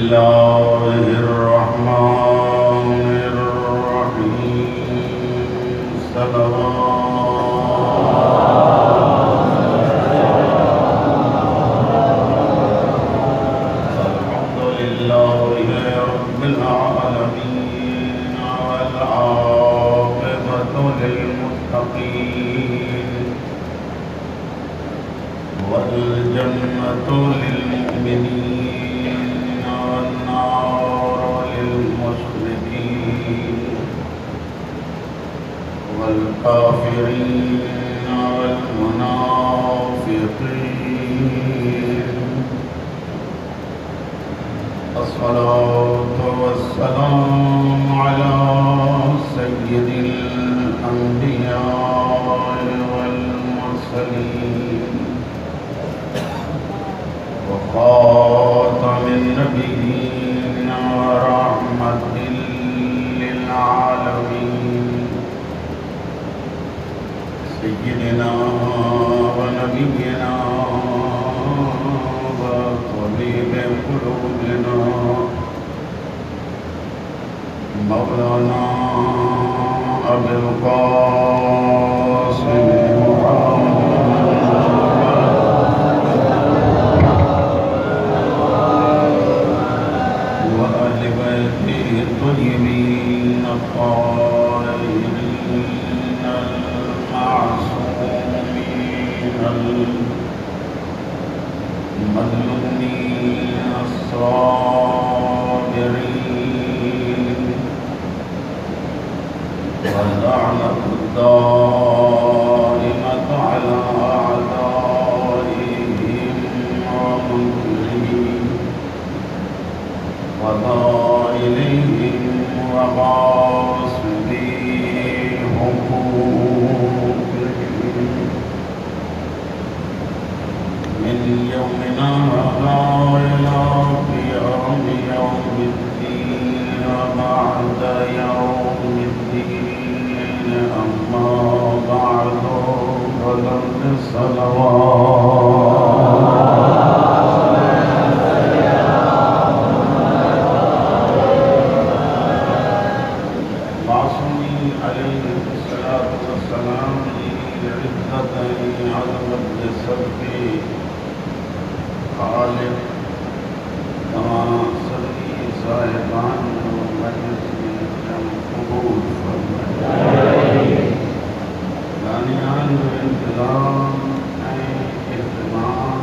बिस्मिल्लाहिर रहमानिर रहीम। अल्हम्दुलिल्लाहि रब्बिल आलमीन वल आक़िबतु लिल मुत्तक़ीन वल जन्नतु लिल मुमिनीन वन नारु लिल मुश्रिकीन वल काफिरीन वल मुनाफिकीन। अस्सलातु वस्सलामु अला सय्यिदिल अंबिया वल मुरसलीन व खातमिन नबिय्यीन व रहमतिल लिल आलमीन सय्यिदिना व नबिय्यिना व तबीब क़ुलूबिना मौलाना अबुल क़ासिम व अहले बैतिही अत्तय्यबीन अत्ताहिरीन अल-मासूमीन अल-मज़लूमीन अस्साबिरीन वल्लअनतु दाइमतु अला अअदाइहिम व मुनकिरीन वदाइलिहिम व ग़ासिबी हुकूक़िहिम मिन यौमिना हाज़ा इला क़ियामि यौमिद्दीन व बअद यौमिद्दीन। अम्मा बअदु फ़लद मासूमी अलैहिस्सलातु वस्सलाम की इज़्ज़त अज़मत सबके खालिक तमाम सभी साहिबान मजलिस में कबूल फरमाए। दानियान व इंतज़ाम इहतमाम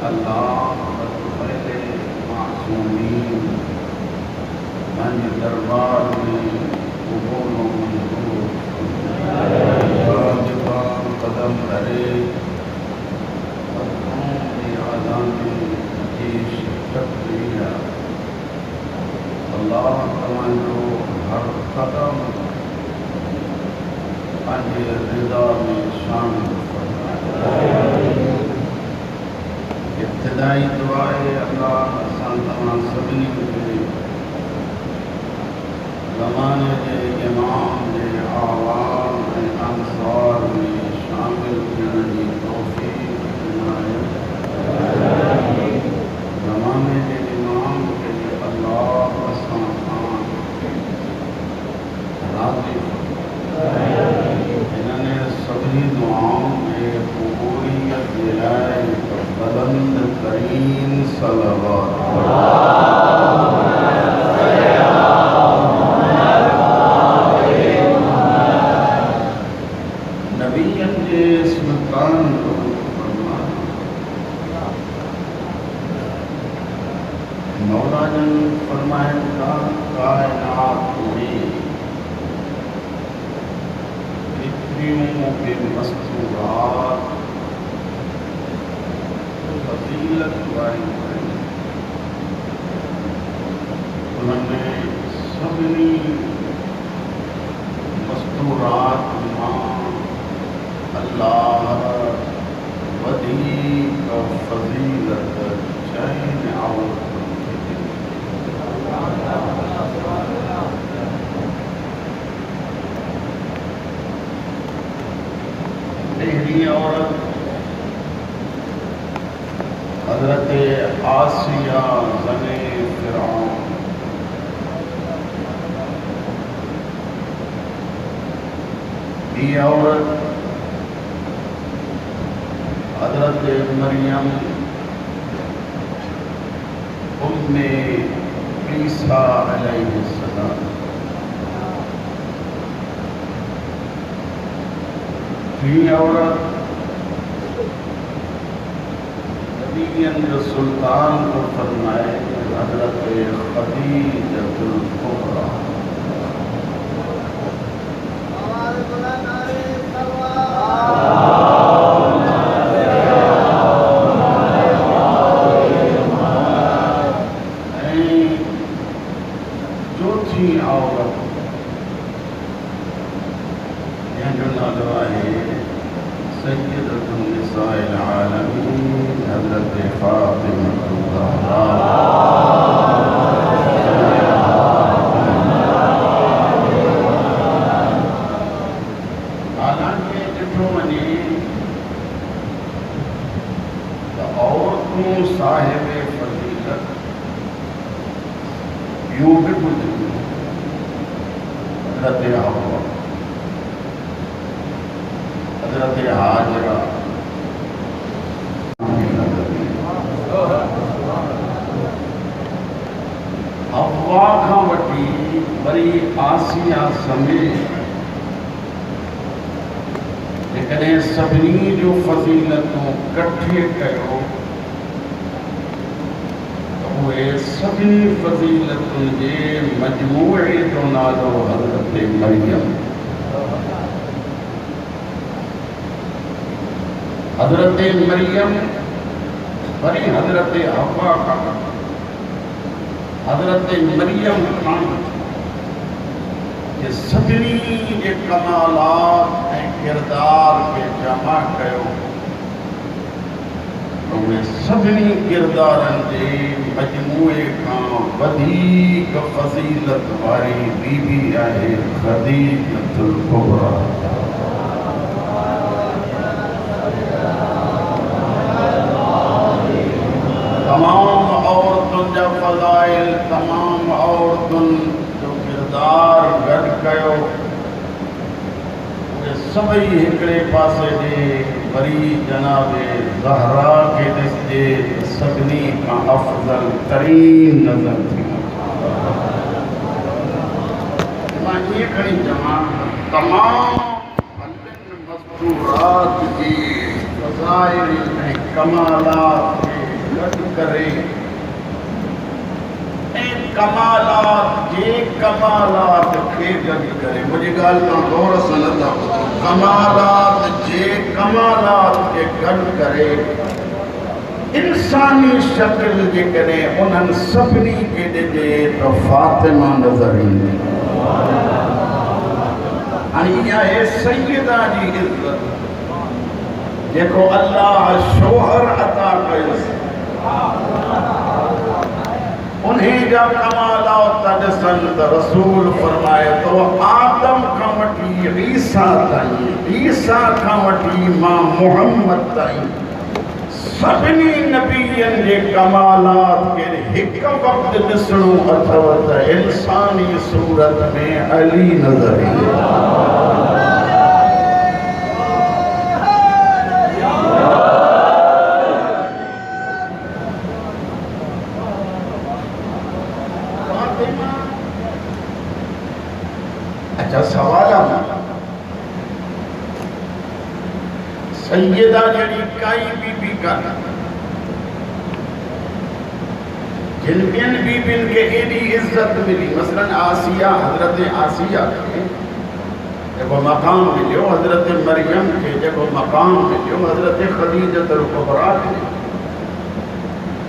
अल्लाह बतौले मासूमीन मंज दरबार में कबूल व मंजूर फरमाए। कदम धरे अल्लाह तवज्जो हर कदम पंहिंजे रिज़ा में शामिल फरमाए। इब्तिदाई दुआ आहे अल्लाह असां तव्हां सभिनी खे ज़माने जे इमाम जे आवाज़ ऐं अंसार में शामिल थियण जी तौफ़ीक़ ॾिनाए। ज़माने जे इमाम खे अल्लाह असां सां राज़ी हिननि सभिनी दुआउनि जे क़बूलियत जे लाइ बुलंद तरीन सलवात नबियनि जे सुल्तान मौला जन फरमाइनि था कायनात में पृथ्वियों के मस्तूरात फजीलत वारी आहिनि। उनमें सभिनी मस्तूरात मां अल्लाह वधीक फजीलत चइनि औरत अहिड़ी औरत हजरत आसिया ज़ने फ़िरऔन, ये औरत हजरत मरियम उम्मे ईसा अलैहिस्सलाम, ये औरत जो सुल्तान को फरमाए हजरत खदीजतुल कुबरा, जो थी औरत यह जो नालो है सय्यदतुन निसाइल आलमीन हजरत फातिमा ज़हरा। हालांकि ॾिठो वञे त औरतूं साहिब फज़ीलत यूं बि गुज़रियूं। हजरत हव्वा, हजरत हाजरा, हव्वा खां वठी वरी आसिया समेत जेकॾहिं सभिनी जूं फज़ीलतूं कठे कयो त उहे सभिनी फज़ीलतुनि जे मजमूए जो नालो हज़रत मरियम। हज़रत मरियम वरी हज़रत हव्वा खां, हज़रत मरियम खां ये सभिनी जे कमालात ऐं किरदार खे जमा कयो, उहे सभिनी किरदारनि जे मजमूए खां वधीक फज़ीलत वारी बीबी आहे खदीजतुल कुबरा। तमाम औरतुनि जा फ़ज़ाइल, तमाम औरतुनि जो किरदार गॾु कयो, उहे सभई हिकिड़े पासे ॾे वरी जनाबे ज़हरा खे ॾिसजे सभिनी खां अफ़ज़ल तरीन नज़र थी। मां ईअं खणी चवां तमाम मज़कूरात जी फ़ज़ाइल ऐं कमालात गॾु करे ऐं कमालात जे कमालात खे गॾु करे, मुंहिंजी ॻाल्हि तव्हां गौर सां नथा ॿुधो, कमालात जे कमालात खे गॾु करे इंसानी शक्ल जेकॾहिं उन्हनि सभिनी खे ॾिजे त फातिमा नज़र ईंदी। हाणे इहा आहे सय्यदा जी इज़त जेको अल्लाह शोहर अता कयोसि, उन्हीं जा कमालात ॾिसनि त रसूल फरमाए थो आदम खां वठी ईसा ताईं, ईसा खां वठी मां मुहम्मद ताईं सभिनी नबीयनि जे कमालात खे हिकु वक़्तु ॾिसणो अथव त इंसानी सूरत में अली नज़र ईंदो। अच्छा सवाल आहे सैयदा जहिड़ी काई बीबी कान्हे जिन ॿियनि बीबियुनि खे एॾी इज़त मिली, मसलन आसिया, हज़रत आसिया खे जेको मक़ाम मिलियो, हज़रत मरियम खे जेको मक़ाम मिलियो, हज़रत खदीजतुल कुबरा खे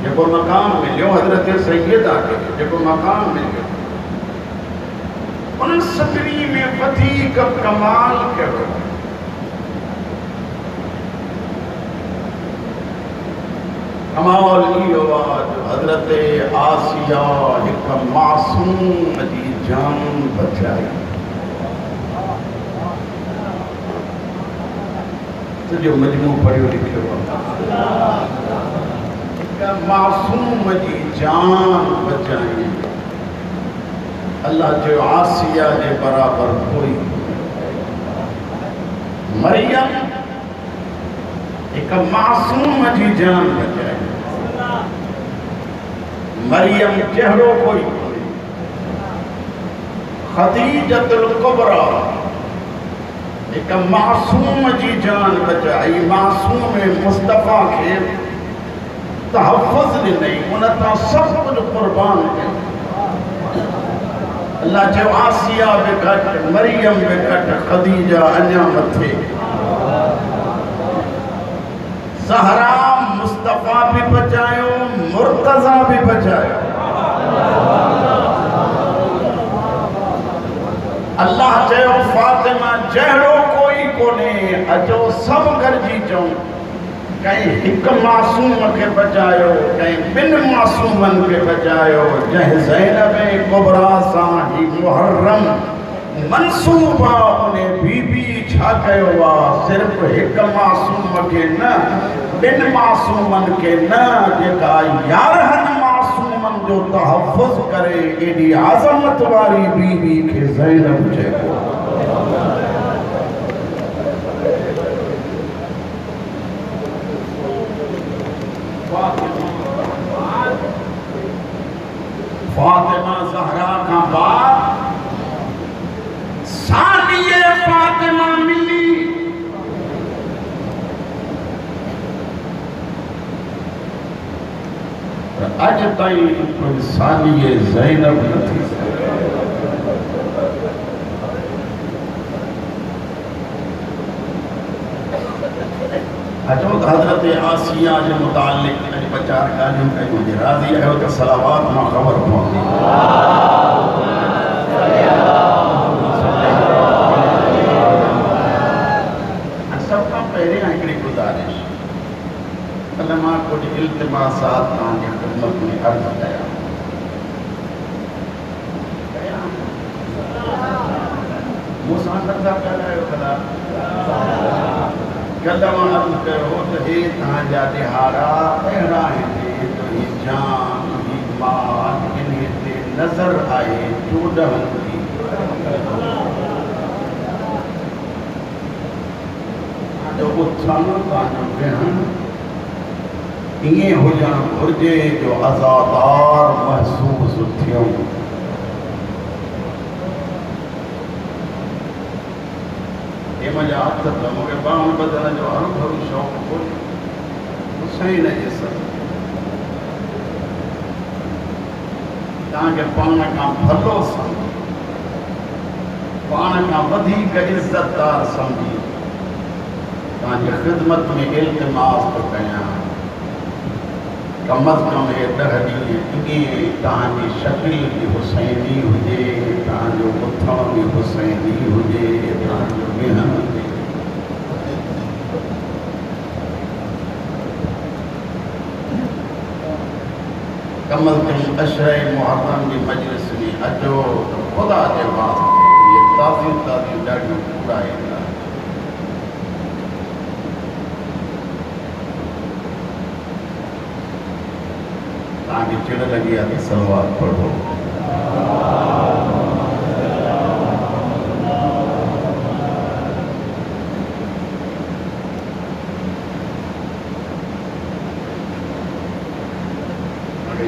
जेको मक़ाम मिलियो, हज़रत सैयदा खे जेको मक़ाम मिलियो, उन सभिनी में वधीक कमाल कयो कमाल इहो आहे जो हज़रत आसिया हिकु मासूम जी जान बचाई। तुंहिंजो मजमू पढ़ियो लिखियो आहे, मासूम जी जान बचाई। अल्लाह जो आसिया के बराबर कोई। मरियम एक मासूम जी जान बचाई। मरियम चेहरो कोई। खदीजतुल कुबरा एक मासूम जी जान बचाई। मासूम मुस्तफ़ा के तहफ़्फ़ुज़ ॾिनई, उन तां सब कुछ कुर्बान कयो। अल्लाह जो आसिया बि घटि, मरियम बि घटि, खदीजा अञा मथे। ज़हरा मुस्तफ़ा भी बचायो, मुर्तज़ा भी बचायो। अल्लाह चयो फातिमा जहिड़ो कोई कोने, अचो सब गॾिजी चऊं। कहीं हिक मासूम के बचायो, कहीं बिन मासूमन के बचायो। जंहिं ज़ैनब कुबरा सां ही मुहर्रम मंसूबा उन्हें बीबी छा कयो आ, सिर्फ हिक मासूम के न, बिन मासूमन के न, जेका 11 मासूमन जो तहफ़्फ़ुज़ करे, एडी आज़मत वारी बीबी के ज़ैनब चइबो। फातिमा ज़हरा का बाद सानिए फातिमा मिली। अज ताईं कोई सानिए ज़ैनब न थी। अचो हज़रत आसिया जे मुतालिक़ बचार ॻाल्हियूं कयूं। जे राज़ी आहियो त सलावात मां ख़बर पवंदी। सब खां पहिरियां हिकिड़ी गुज़ारिश, कल्ह मां कुझु इल्तिमासात तव्हांजी ख़िदमत में अर्ज़ कया। मूंसां नथा ॻाल्हायो भला। कल्ह मां अर्ज़ कयो त हे तव्हांजा ॾिहाड़ा अहिड़ा आहिनि जो ही जान, ही माल इन्हे ते नज़र आहे 14 की। तव्हांजो उथण, तव्हांजो वेहण ईअं हुजणु घुरिजे जो आज़ादार महसूस थियूं। ये मुझे हथ त मूंखे बाण बदन जो हर भरू शौक़ु कोन्हे। हुसैन जे सर तव्हांखे पाण खां भलो सम्झी, पाण खां वधीक इज़तदार सम्झी तव्हांजी ख़िदमत में इल्तिमास थो कयां। कम अज़ कम हे 10 ॾींहं ईअं तव्हांजी शकिल बि हुसैनी हुजे, तव्हांजो उथण बि हुसैनी हुजे, तव्हांजो वेहण बि। कम अज़ कम अशरे मुहर्रम जी मजलिस में अचो त ख़ुदा जे वास्ते इहे ताज़ियूं ताज़ियूं ॾाढियूं घुराईंदा। तव्हांखे चिड़ लॻी आहे त सलवात पढ़ो।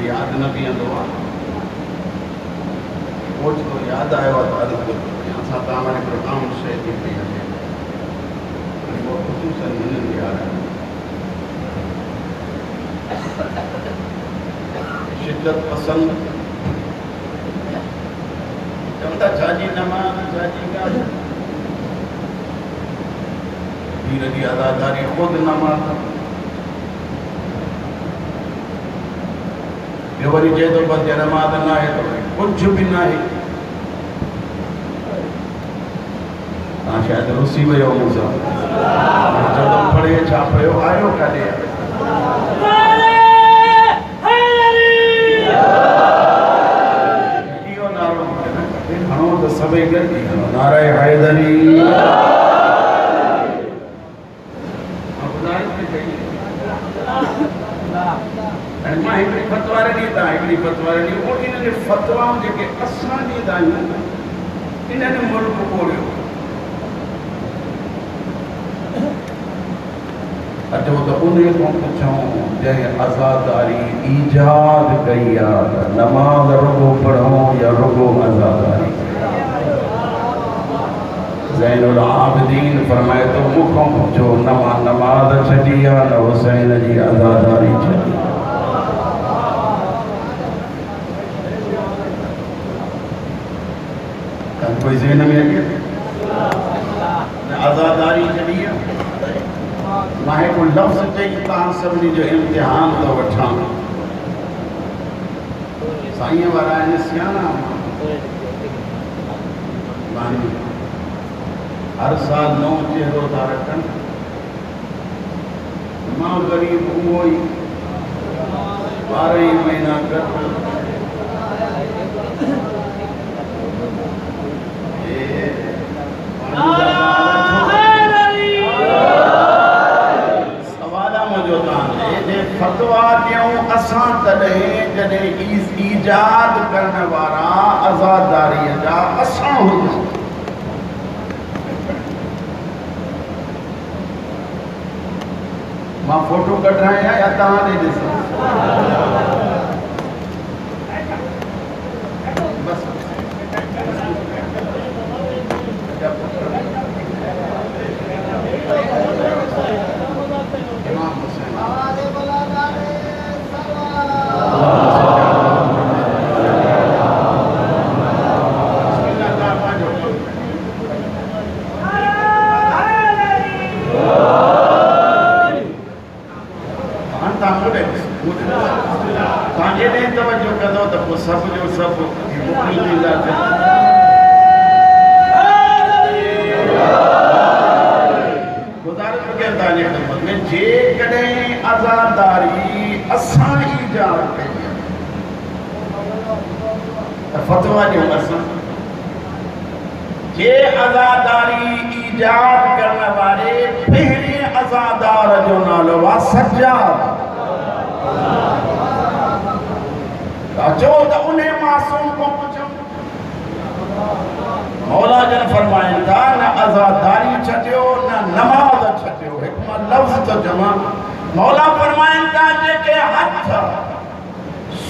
यादि न बीहंदो आहे, ओचितो यादि आयो आहे त अर्ज़ु कयो। असां तव्हां वटि हिकिड़ो आम शइ थी पई हले, उहो ख़ुशूसन हिननि ॾियारा शिद्दत पसंद चवंदा छाजी नमाज़, छाजी ॻाल्हि, पीर जी अदादारी ख़ुदि नमाज़। ॿियो वरी चए थो बसि नमाज़ न आहे त कुझु बि न आहे। तव्हां शायदि रुसी वियो मूंसां, जॾहिं पढ़े छा पियो आयो काॾे। इहो नारो खणो त सभई गॾिजी खणो, नारे हैदरी। गुज़ारिश थी कई ऐं मां हिकिड़ी फतवा ॾींदा हिकिड़ी फतवा ॾी उहो इन्हनि फतवाऊं जेके असां ॾींदा आहियूं इन्हनि मुल्क ॿोड़ियो अचो त उन खां पुछूं जंहिं आज़ादारी ईजाद कई आहे त नमाज़ रुगो पढ़ूं या रुगो आज़ादारी ज़ैनुल आबिदीन फरमाए तो मूंखां पुछो न मां नमाज़ छॾी आहे न हुसैन जी आज़ादारी छॾी कोई ज़हन में अचे आज़ादारी छॾी आहे मां हिकु लफ़्ज़ चई तव्हां सभिनी जो इम्तिहान थो वठां साईं वारा आहिनि सियाणा हर साल नओं चेहरो था रखनि मां ग़रीब उहो ई 12 महीना घटि फतवा ॾियूं असां तॾहिं जॾहिं ईजाद करण वारा आज़ादारीअ जा असां हुजूं मां फोटो कढायां या तव्हां ॾे ॾिसो सब जो सब गुज़ारिश कंदा में जेकॾहिं आज़ादारी असां ईजाद कई त फतवा ॾियूं असां जे आज़ादारी ईजाद करण वारे पहिरें आज़ादार जो नालो आहे सज्जाद अचो त उन मासूम को पुछो मौला जन फरमाइनि था न आज़ादारी छॾियो न नमाज़ छॾियो हिकु मां लफ़्ज़ थो चवां मौला फरमाइनि था जेके हथ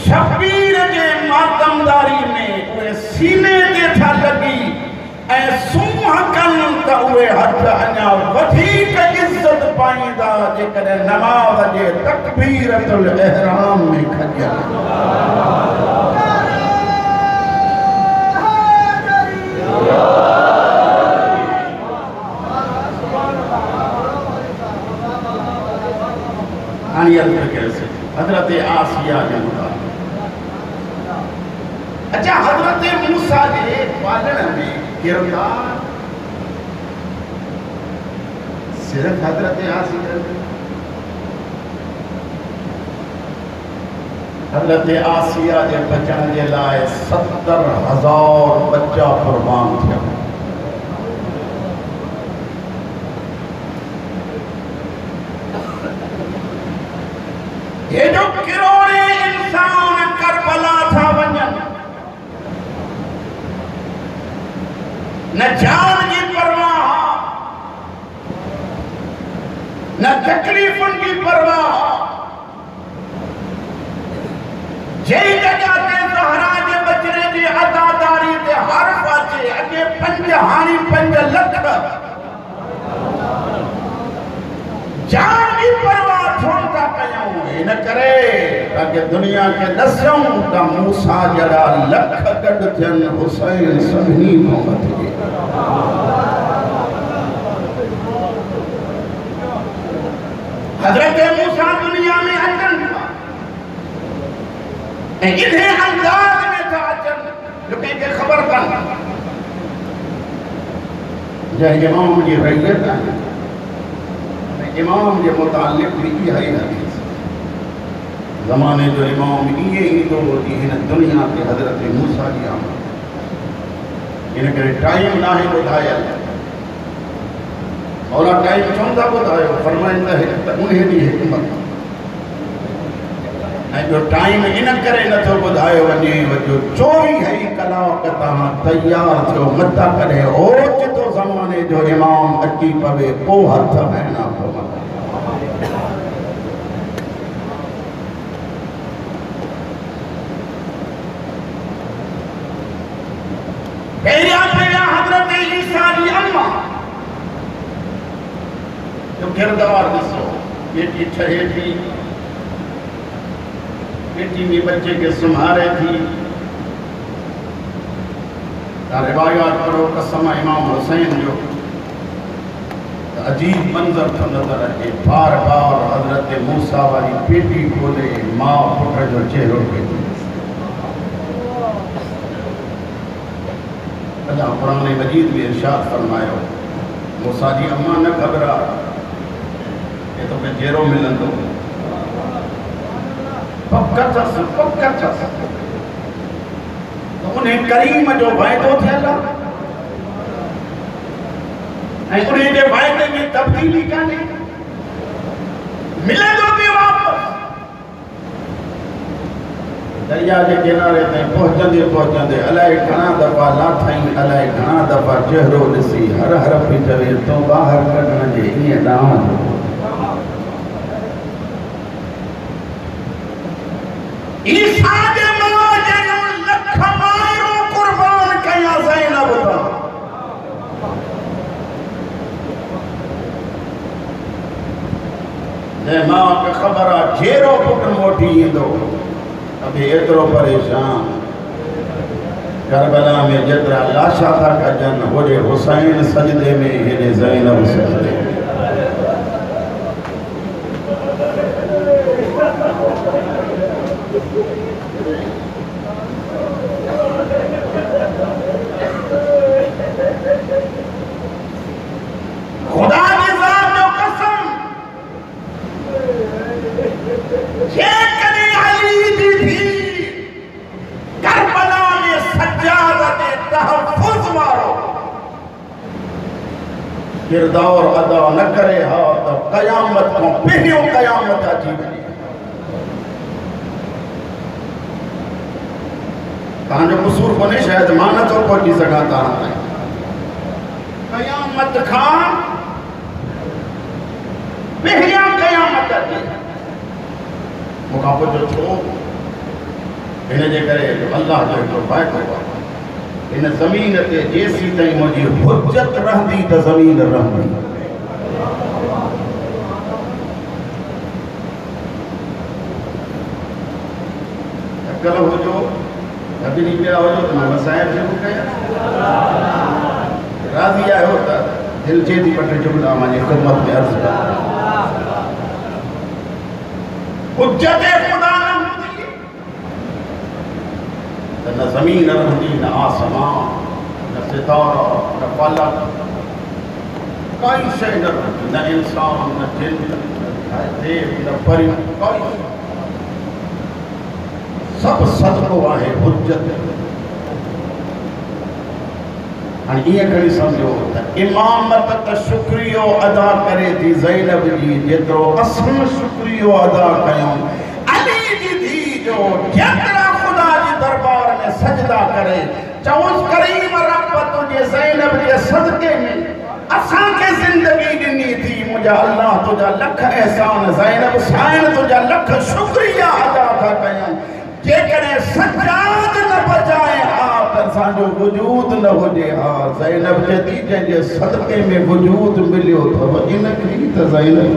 शबीर जे मातमदारी में उहे सीने ते था लॻी ऐं सूंहं कनि त उहे हथ अञा वधीक इज़त पाईंदा जेकॾहिं नमाज़ जे तकबीरतुल इहराम में खॼनि हज़रत आसिया जे मुताबिक़ अच्छा हज़रत मूसा जे पालण में किरदार सिर्फ हज़रत आसिया हज़रत आसिया जे बचण जे लाइ 70,000 बच्चा कुर्बान थिया ये जो किरोड़े इंसान करबला था वञनि न जान की परवाह न तकलीफुनि की परवाह जंहिं जगह ते ज़हरा जे बचड़े जी आज़ादारी ते हर्फ़ अचे अॻे 5 हाणे 5 लख जान की परवाह छो था कयूं इन करे ताकि दुनिया के दसूं त मूसा जड़ा लख गॾु थियनि हुसैन सभिनी खां वधीक हज़रत मूसा दुनिया में अचनि था ऐं इन्हे अंदाज़ में था अचनि जो कंहिंखे ख़बर कान्हे जंहिं इमाम जी रैयत आहे इमाम के मुतालिक भी यही हदीस ज़माने जो इमाम ये ईंदो जी हिन दुनिया के हज़रत मूसा जी आमद इन करे टाइम नाहे ॿुधायल मौला टाइम चवंदा ॿुधायो फरमाईंदा उन ॾींहुं हिकमत ऐं जो टाइम इन करे नथो ॿुधायो वञे जो 24 कलाक तव्हां तयार थियो मता करे ओचितो ज़माने जो इमाम अची पवे पोइ हथ हणणा पवनि। पहिरियां हज़रत ईसा जी अम्मा जो किरदार ॾिसो, बेटी ठहे थी, बेटी में बच्चे के संभाले थी। रिवायात पढ़ो कसम इमाम हुसैन जो अजीब मंजर तो नजर अचे। बार बार हजरत मूसा वाली पेटी खोले माँ पुट जो चेहरो ॾिठो। अल्लाह कुरान मजीद में इरशाद फरमायो, मूसा जी अम्मा न घबरा, ये तो मैं चेहरो मिलंदो। पक्का चस उन्हें करीम जो वायदो थियल ऐं उन्हें जे वायदे में तब्दीली कान्हे, मिलंदो बि वापस। दरिया के किनारे ताईं पहुचंदे अलाए घणा दफ़ा लाथाई, अलाए घणा दफ़ा चेहरो ॾिसी हर हर पई चवे तो ॿाहिरि कढण जे ईअं ॾांहुं ईसा जे मौज जो लख मायूं कुर्बान कया ज़ैनब तां। जंहिं मां खे ख़बर आहे जहिड़ो पुटु मोटी ईंदो अभी एतिरो परेशान। करबला में जेतिरा लाशा था कजनि होॾे हुसैन सजदे में, हेॾे ज़ैनब सजदे में। खुदा की ज़ात जो कसम, ये कदे अली दी थी करबला में सज्जादत तहफ्फुज़ वारो किरदार अदा न करे हा तो क़यामत को पहिरियों क़यामत अची वञे। तव्हांजो कसूर कोन्हे, शायद मां नथो पहुची सघां तव्हां ताईं। क़यामत खां पहिरियां क़यामत अचे। मूंखां पुछो छो? हिन जे करे अल्लाह जो हिकिड़ो वाइदो आहे, हिन ज़मीन ते जेसीं ताईं मुंहिंजी हुज्जत रहंदी त ज़मीन रहंदी। अकल हुजो, अभी पिया हो तो मैं मसाइल शुरू कया। राज़ी आयो त दिल जे थी पटे जुमला मां ख़िदमत में अर्ज़ कर। हुज्जत खुदा न हूंदी त न ज़मीन रहंदी, न आसमान, न सितारा, न फलक, काई शइ न रहंदी, न इंसान, न जिन, न देव, न परी, काई सब सदको आहे हुज्जत। हाणे ईअं खणी सम्झो त इमामत त शुक्रियो अदा करे थी ज़ैनब जी, जेतिरो असां शुक्रियो अदा कयूं अली जी धी जो, जेतिरा ख़ुदा जी दरबार में सजदा करे चऊंसि करीम रब तुंहिंजे ज़ैनब जे सदके में असांखे ज़िंदगी ॾिनी थी। मुंहिंजा अल्लाह तुंहिंजा लख एहसान, ज़ैनब साईं तुंहिंजा लख शुक्रिया अदा था कयूं। जेकॾहिं सजाद न बचाए हा त असांजो वजूद न हुजे हा। ज़ैनब चई जंहिंजे सदके में वजूद मिलियो अथव इन खे त ज़ैनब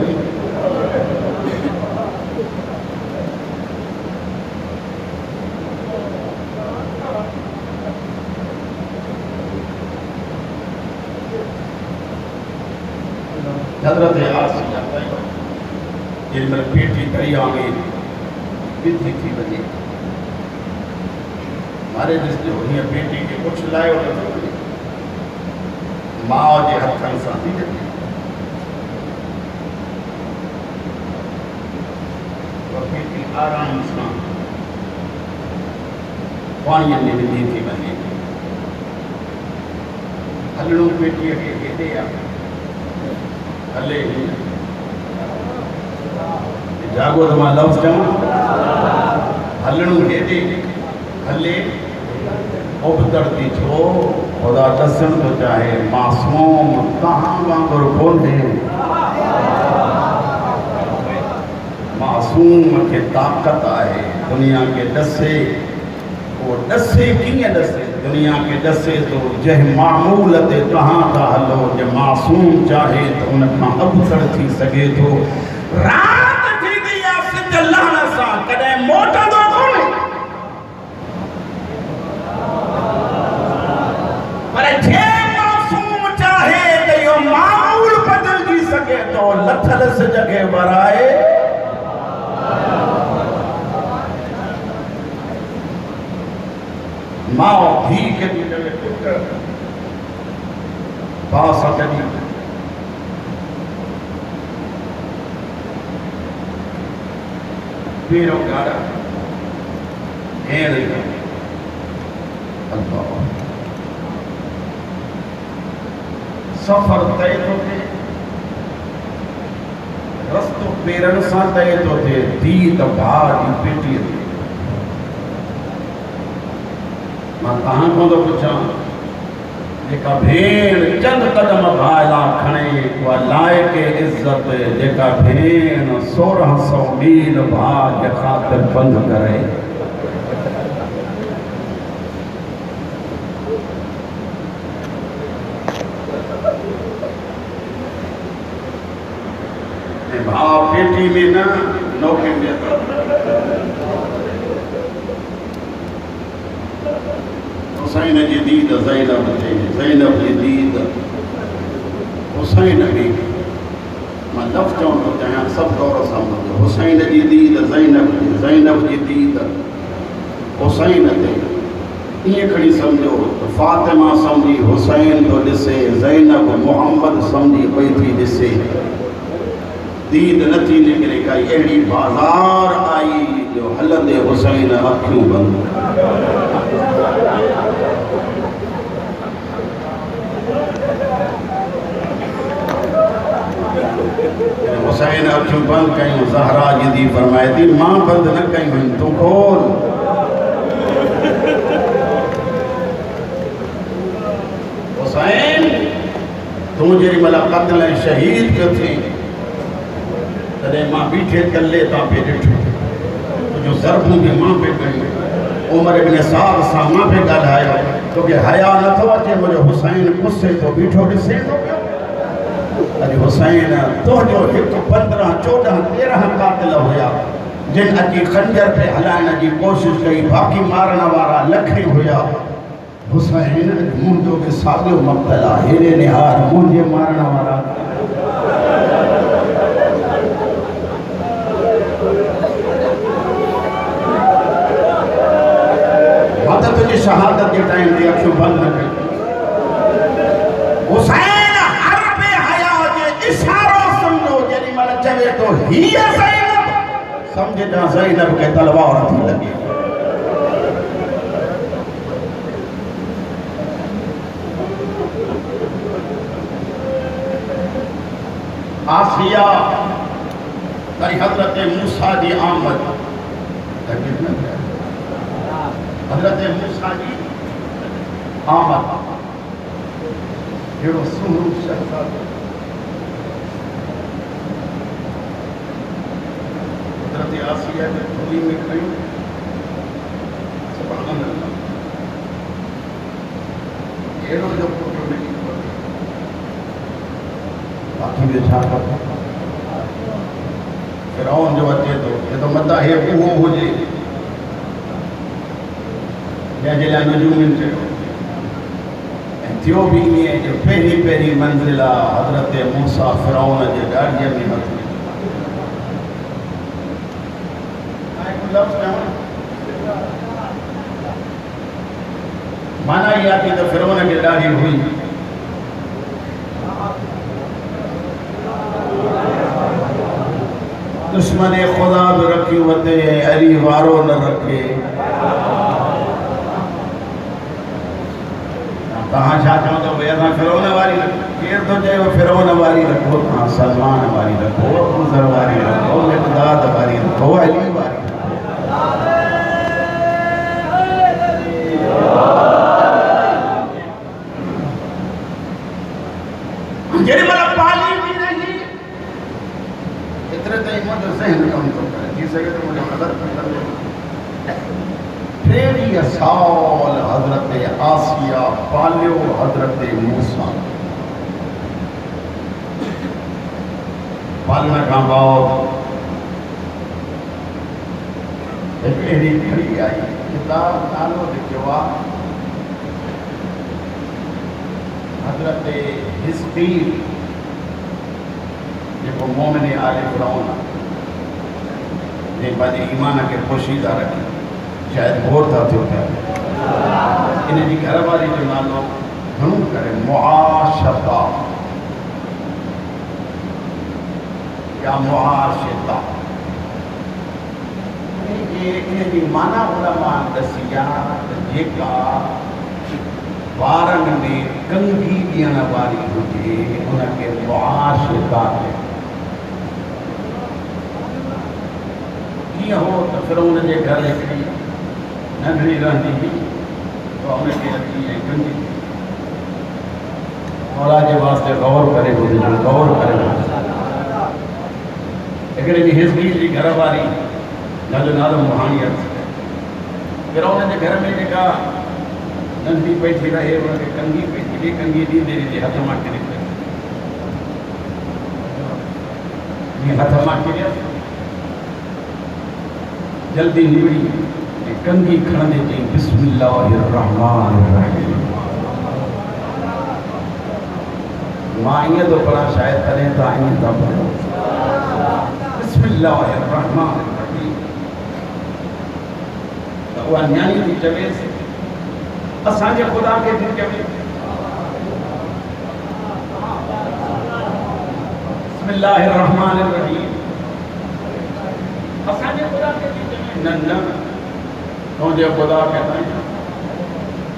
हज़रत आसिया जिन पेटी दरिया में विधी थी वञे, मारे ॾिसजो हीअं बेटी खे कुझु लायो नथो वञे, माउ जे हथनि सां थी वञे। बेटी आराम सां पाणीअ में विधी थी वञे। हलणो बेटीअ खे हेॾे आहे, हले जागो त मां लफ़्ज़ चवां। हलणू हेॾे हले उबतड़ती छो खुदा दसण तो चाहे मासूम तहां वांगुरु कोन्हे मासूम के ताकत आहे दुनिया के डसे वो डसे कीअं डसे दुनिया के डसे तो जंहिं मामूल ते तहां था हलो जे मासूम चाहे तो उन खां अबतड़ थी सघे थो रात थींदी आहे सिज लहण सां कॾहिं मोटंदो कोन्हे पर जे मासूम चाहे त इहो मामूल बदिलजी सघे थो लथल सिज खे वराए माओ धी के चवे पुट बास कॾी पेरो गाड़ा भेण अल्लाह सफ़र तय थो थिए रस्तो पेरनि सां तय थो थिए धी त भाउ जी पेटीअ ते मां तहां खां थो पुछां जेका भेण चंद कदम भाउ लाइ खणे उहा लाइक़ इज़त जेका भेण 1600 मील भाउ जे ख़ातिर बंदि करे भाउ पेटी में न नौकरी में हुसैन जी दीद ज़ैनब ते ज़ैनब जी दीद हुसैन में मां लफ़्ज़ चवण थो चाहियां सभु गौर सां ॿुधो हुसैन जी दीद ज़ैनब जी दीद हुसैन ते ईअं खणी सम्झो त फातिमा सम्झी हुसैन थो ॾिसे ज़ैनब मुहम्मद सम्झी पई थी ॾिसे दीद नथी निकिरे काई अहिड़ी बाज़ार आई जो हलंदे हुसैन अखियूं बंदि हुसैन अखियूं बंदि कयूं ज़हरा जी धी फरमाए थी मां बंदि न कयूं आहिनि तूं खोल हुसैन तूं जेॾी महिल क़त्ल ऐं शहीद पियो थी तॾहिं मां बीठे तले तां पे ॾिठो तुंहिंजो ज़रबूं बि मां पे कयूं उमिरि इब्न साद सां मां पे ॻाल्हायो तोखे हया नथो अचे मुंहिंजो हुसैन गुस्से तो बीठो ॾिसे थो पियो अॼु हुसैन तुंहिंजो हिकु 15 14 13 कातिल हुया जिन अची खंजर पे हलाइण जी कोशिशि कई बाक़ी मारण वारा लखे हुया हुसैन मुंहिंजो बि साॻियो मक़्तल आहे हेॾे निहार मुंहिंजे मारण वारा तुझी शहादत के टाइम ते अखियूं बंदि न कयूं हुसैन हर बेहया जे इशारो सम्झो जेॾी महिल चवे तो हीअ ज़ैनब सम्झ जा ज़ैनब के तलवार थी लॻे आसिया ताई हज़रत मूसा जी आमद हज़रत मूसा जी आमद हेड़ो सुहिणो शहज़ादो हज़रत आसिया जे झोली में खयूं सुभान अल्लाह हेड़ो जो पुटु मिली बाक़ी बि छा कबो फिरौन जो अचे थो हे तो मता हे उहो हुजे जंहिंजे लाइ नजूमिन चयो ऐं थियो बि ईअं जो पहिरीं पहिरीं मंज़िल आहे हज़रत मूसा फिरौन जे ॾाड़ीअ में हथ माना इहा थी त फिरौन खे ॾाढ़ी हुई दुश्मन खुदा बि रखी वते अली वारो न रखे तहां छा चवंदो भई असां फिरौन वारी केरु थो चए फिरौन वारी रखो तव्हां सलमान वारी रखो अबूज़र वारी रखो मिक़दाद वारी रखो अली वारी मुझे जहन कम तो करे थी सके तो मुझे गलत कर दे। 13 साल हजरत आसिया पालियो हजरत मूसा पालना का बाद एक अड़ी घड़ी आई किताब नालो लिखियो आहे हजरत हिस्कील जो मोमिन आले फिरौन ने पंहिंजे ईमान के पोशीदा रखी शायद बोर था थियो पिया इन जी घरवारी जो नालो घणो करे मुआशता या मुआशिता इन जी माना उलमा दसिया जेका वारन में कंघी ॾियण वारी हुजे उनखे मुआशिता कीअं हो त फिरौन जे घर हिकिड़ी नंढड़ी रहंदी हुई तो उनखे अची ऐं कंघी मौला जे वास्ते गौर करे ॿुधिजो गौर करे हिकिड़े ॾींहुं हिज़कील जी घरवारी जंहिंजो नालो मुहाणियत फिरौन जे घर में जेका नंढी पई थी रहे उनखे कंघी पई थी कंघी ॾींदे ॾींदे हथ मां किरी पई जीअं हथ मां किरियसि जल्दी निबड़ी ऐं कंघी खणंदे चई बिस्मिल्लाहिर रहमानिर रहीम। मां ईअं थो पढ़ां शायदि तॾहिं तव्हां ईअं था पढ़ो बिस्मिल्लाहिर रहमानिर रहीम। त उहा न्याणी थी चवेसि असांजे ख़ुदा खे थी चवे बिस्मिल्लाहिर रहमानिर रहीम असांजे ख़ुदा खे थी चवे न न तुंहिंजे ख़ुदा खे न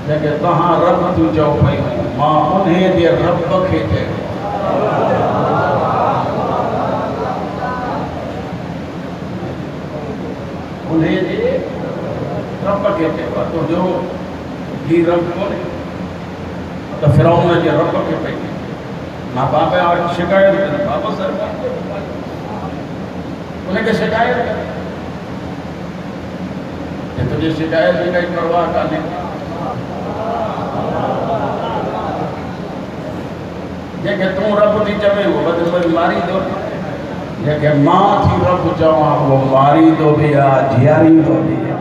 जंहिंखे तव्हां रब तूं चओ पई मां उन जे रब खे चयो उन जे रब खे चयो तुंहिंजो ही रब कोन्हे त फिरौन जे रब खे पई मां बाबा वटि शिकायत कई बाबा सरकार उनखे शिकायत कई तुंहिंजी शिकायत जी काई परवाह कान्हे जंहिंखे तूं रब थी चवे उहो वधि वधि मारींदो जंहिंखे मां थी रब चवां उहो मारींदो बि आहे जीआरींदो बि आहे।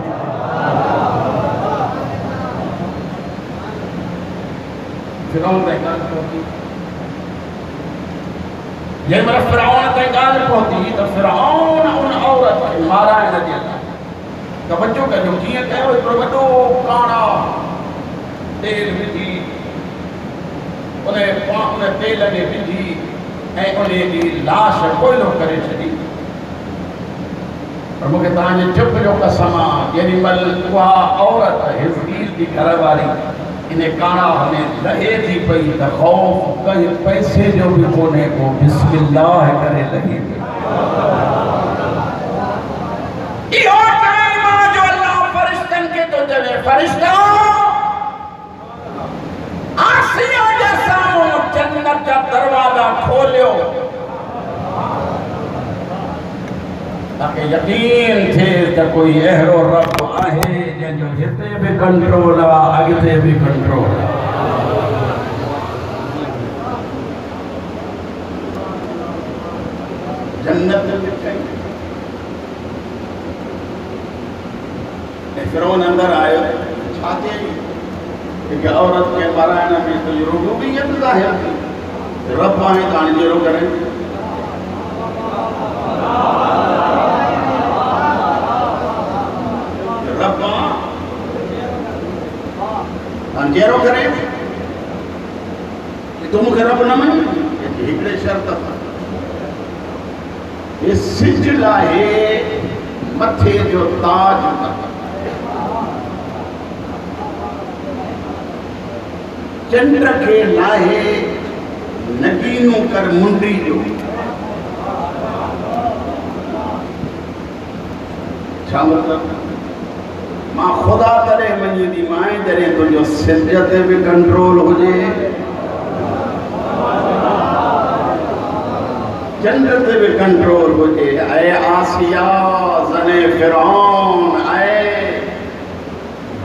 फिरौन ताईं ॻाल्हि पहुती जंहिं महिल फिरौन ताईं ॻाल्हि पहुती त फिरौन उन औरत खे माराइण जे लाइ तवजो कजो कीअं कयो हिकिड़ो वॾो काणा तेल विझी उन तेल में विझी ऐं उन जी लाश कोयलो करे छॾी पर मूंखे तव्हांजे चुप जो कसम आहे जेॾी महिल उहा औरत हिज़कील जी घरवारी इन काणा में लहे थी पई त ख़ौफ़ कंहिं पैसे जो बि कोन्हे को बिस्मिल्लाह करे लही पई इहो टाइम आहे जो अल्लाह फ़रिश्तनि खे थो चवे फ़रिश्ता आसिया जे साम्हूं जन्नत जा दरवाज़ा खोलियो ताकि यकीन थिए त कोई अहिड़ो रब आहे जंहिंजो हिते बि कंट्रोल आहे अॻिते बि कंट्रोल आहे। जन्नत फिरौन अंदर आयो छा चई हिकु औरत खे माराइण में तुंहिंजी रुबूबियत ज़ाहिर थी रब आहे त हाणे जहिड़ो करे जहिड़ो करे तूं मूंखे रब न मञी हिकिड़े शर्त हे सिज लाहे मथे जो ताज चंड खे लाहे नगीनू कर मुंडी जो छा मतिलब मां ख़ुदा तॾहिं मञींदी मां जॾहिं तुंहिंजो सिज ते बि कंट्रोल हुजे चंड ते भी कंट्रोल हुजे। ऐ आसिया ज़ने फिरौन, ऐ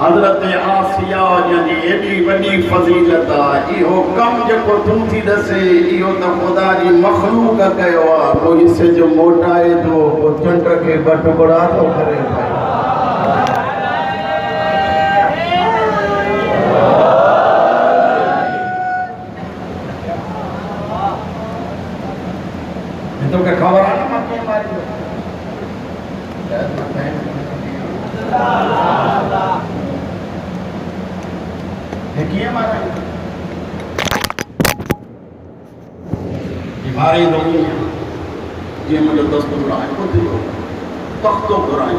हज़रत आसिया जंहिंजी एॾी वॾी फ़ज़ीलत आहे, इहो कमु जेको तूं थी ॾसे इहो त ख़ुदा जी मख़लूक़ कयो आहे। पोइ हिसे जो मोटाए थो, पोइ चंड खे ॿ टुकड़ा थो करे पियो। तोखे ख़बर आहे न मां कीअं मारींदो? हे कीअं माराईंदो? मारींदो जीअं मुंहिंजो दस्तूर आहे, ॿुधियो तख़्तो घुराई।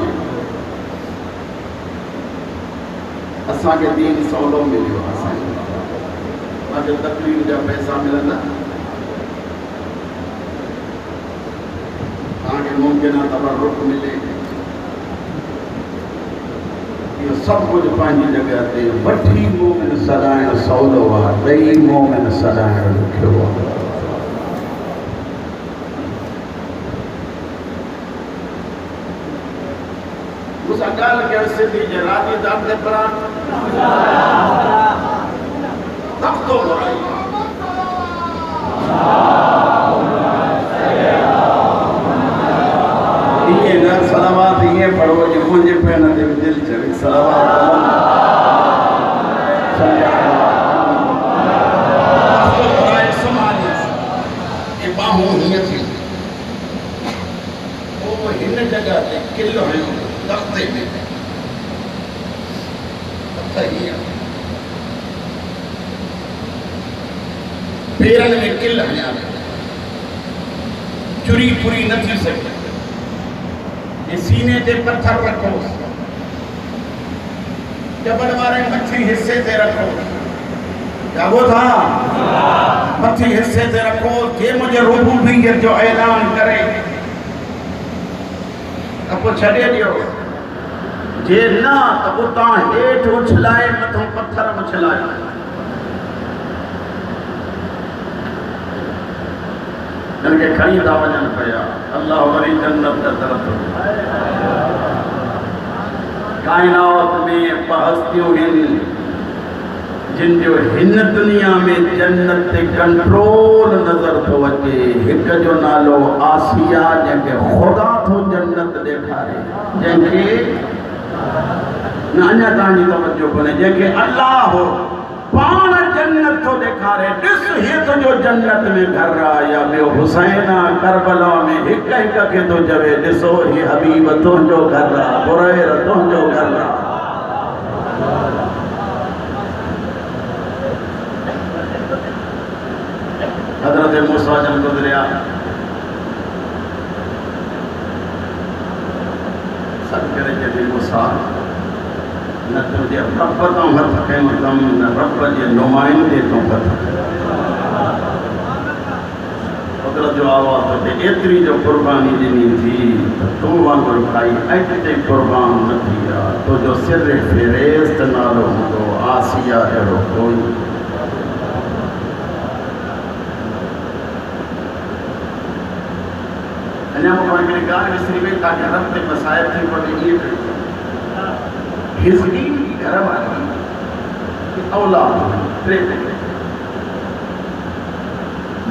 असांखे दीन सवलो मिलियो, असांखे तकलीफ़ जा पैसा मिलंदा। तव्हांखे मुमकिन आहे तबरुक मिले, इहो सभु कुझु पंहिंजी जॻह ते। वठी मोमिन सॾाइणु सवलो आहे, ॾेई मोमिन सॾाइणु ॾुखियो आहे। मूंसां ॻाल्हि कयो सिंधी जे राजी दाब ते पढ़ा तख़्तो घुराई। ये न सलावत ये पढ़ो जो मुझे पहना दे दिल चले सलावत तो पढ़ाए समाज ये बाहू ही थी वो हिन जगह ते किलो है तख्ते में तख्ता पेरन में किल है, चुरी पूरी न थी सके। सीने ते पत्थर रखो, जबड़ वारे मच्छी हिस्से ते रखो, क्या वो था मच्छी हिस्से ते रखो। जे मुझे रुबूबियत जो ऐलान करे तो छड़े दियो, जे ना तो उतां हेठ उछलाए मथों पत्थर उछलाए। इनके खड़ी था वजन पिया, अल्लाह वरी जन्नत का तरफ। कायनात में हस्तियों हिन जिन जो हिन दुनिया में जन्नत ते कंट्रोल नजर तो अचे। हिक जो नालो आसिया, जंहिंखे ख़ुदा थो जन्नत ॾेखारे, जंहिंखे न अञा तव्हांजी तवजो कोन्हे, जंहिंखे अल्लाह हो पाण जन्नत थो ॾेखारे। ॾिस हीअ तुंहिंजो जन्नत में घर आहे, या ॿियो हुसैन आहे करबला में हिक हिक खे थो चवे ॾिसो हीअ हबीब तुंहिंजो घर आहे, बुरैर तुंहिंजो घर आहे। हज़रत मूसा जन गुज़रिया, सब करे जॾहिं मूसा न तुझे रब तो हथ कयूं कमु, न रब जे नुमाइंदे तो हथ। कुदरत जो आवाज़ ते एतिरी जो क़ुर्बानी ॾिनी थी त तूं वांगुरु काई अॻिते क़ुर्बान न थी आहे। तुंहिंजो सिर फ़िरेस्त नालो हूंदो, आसिया अहिड़ो कोई। अञा मूंखां हिकिड़ी ॻाल्हि विसरी वई, तव्हांखे रब ते मसाइब थी पवे। इहे हिज़की घर वारी औलाद टे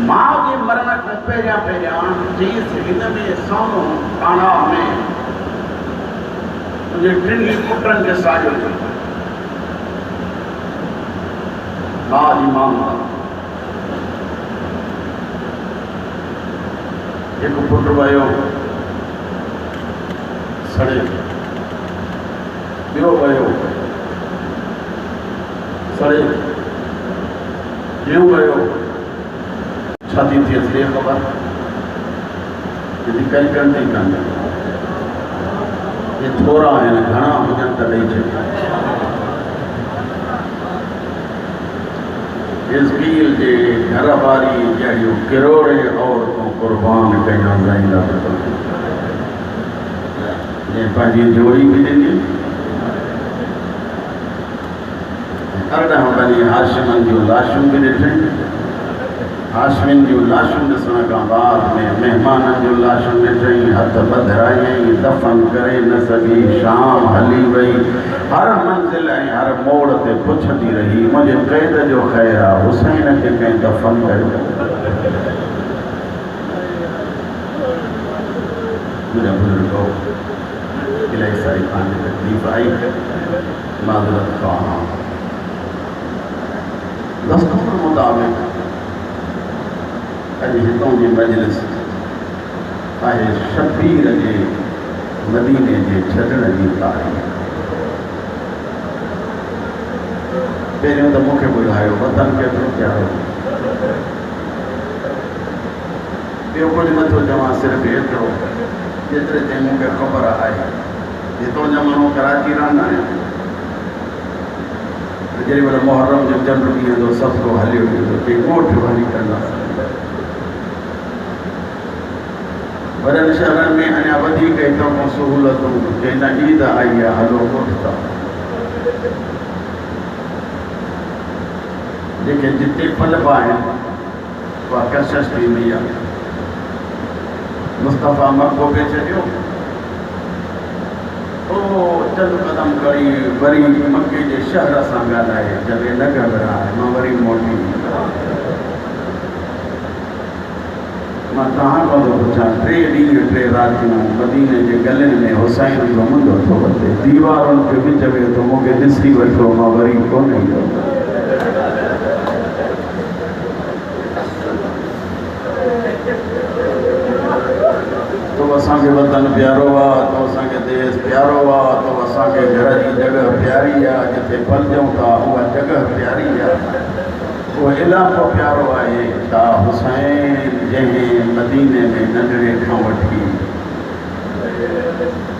मां जे मरण खां पहिरियां जेसि हिन में साम्हूं थाणा में मुंहिंजे टिनि पुटनि खे साॼो भाउ जी मां हिकु पुटु वियो सड़े, ॿियो वियो सड़े, ॿियो वियो छाती थी असली ख़बर यदि कई कंदी कान। ये थोड़ा आहिनि, घणा हुजनि त ॾेई छॾिया। हिज़कील जे घर वारी जहिड़ियूं किरोड़े औरतूं क़ुर्बान कयूं ज़ाईंदा जंहिं पंहिंजी जोड़ी बि ॾिनी। अरॾहं बनी हाशिमनि जूं लाशूं बि ॾिठियूं, हाशमिन जो लाशुन ॾिसण खां बाद में मेहमाननि जो लाशुन ॾिठई, हथ बधरायई, दफ़न करे न सघी, शाम हली वई। हर मंज़िल ऐं हर मोड़ ते पुछंदी रही, मुंहिंजे क़ैद जो ख़ैरु आहे, हुसैन खे कंहिं दफ़न कयो? मुंहिंजा बुज़ुर्गो, इलाही सारी तव्हांजी तकलीफ़ आई, माज़रत ख़्वाह। दस्तूर मुताबिक़ अॼु हितों जी मजलिस आहे शबीर जे मदीने जे छॾण जी तारीख़। पहिरियों त मूंखे ॿुधायो वतन केतिरो प्यारो, ॿियो कुझु नथो चवां, सिर्फ़ु एतिरो जेतिरे ते मूंखे ख़बर आहे। हितों जा माण्हू कराची रहंदा आहिनि, जेॾी महिल मुहर्रम जो चंड बीहंदो सभु को हलियो वेंदो, के ॻोठ वञी कंदासीं। वॾनि शहरनि में अञा वधीक हितां खां सहूलियतूं, के हिन ईद आई आहे, हलो ॻोठ था। जेके जिते पलबा आहिनि उहा कशिश थींदी आहे। मुस्तफ़ा मको पे छॾियो, चंद क़दम करी वरी मके जे शहर सां ॻाल्हाए, जॾहिं न घबराए मां वरी मोटी। मां तव्हां खां थो पुछां, 3 ॾींहं 3 रातियूं मदीने जे गलियुनि में हुसैन जो मुंडो थो वधे, दीवारुनि खे विच में थो, मूंखे ॾिसी वठो, मां वरी कोन ईंदो। तो असांखे वतन प्यारो आहे, तो असांखे देश प्यारो आहे, तो असांखे घर जी जॻह प्यारी आहे, जिते पलजूं था उहा जॻह प्यारी आहे, उहो इलाइक़ो प्यारो आहे। छा हुसैन जंहिं मदीने में नंढड़े खां वठी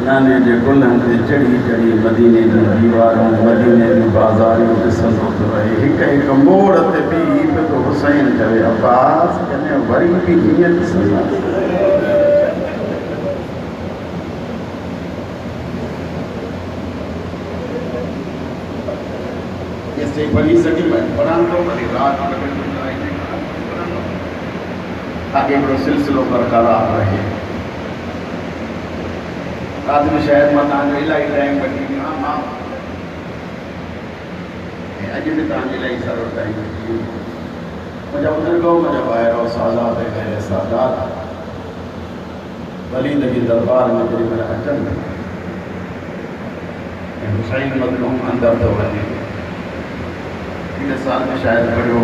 नाने जे गुलनि ते चढ़ी चढ़ी मदीने जूं दीवारूं, मदीने जूं बाज़ारियूं ॾिसंदो थो रहे, हिकु हिकु मोड़ ते बि पियो थो हुसैन चवे, अब्बास कॾहिं वरी बि हीअं ॾिसंदासीं। से बनी सकी मैं पढ़ान तो बड़ी रात आगे बड़ो सिलसिलो बरकरार रहे। रात में शायद मां तव्हांजो इलाही टाइम वठी मां अॼु बि तव्हांजी इलाही सारो टाइम वठी। मुंहिंजा बुज़ुर्गो, मुंहिंजा ॿाहिरो सादात ऐं गैर सादात वलीद जे दरबार में जेॾी महिल अचनि ऐं हुसैन मज़लूम अंदरि थो वञे, इन साल में शायद पढ़ियो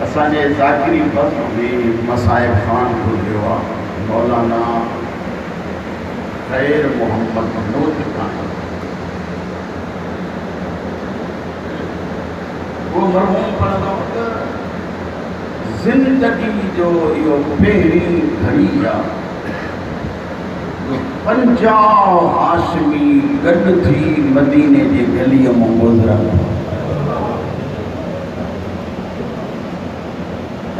असांजे ज़ाकिरी बज़्म में मसाइब ख़ान गुज़रियो आहे, मौलाना ख़ैर मोहम्मद नूत ख़ान। वो मरहूम पढ़ंदो त ज़िंदगी जो इहो पहिरीं घड़ी आहे, 50 हाशमी गॾु थी मदीने जे गलीअ मां गुज़रनि।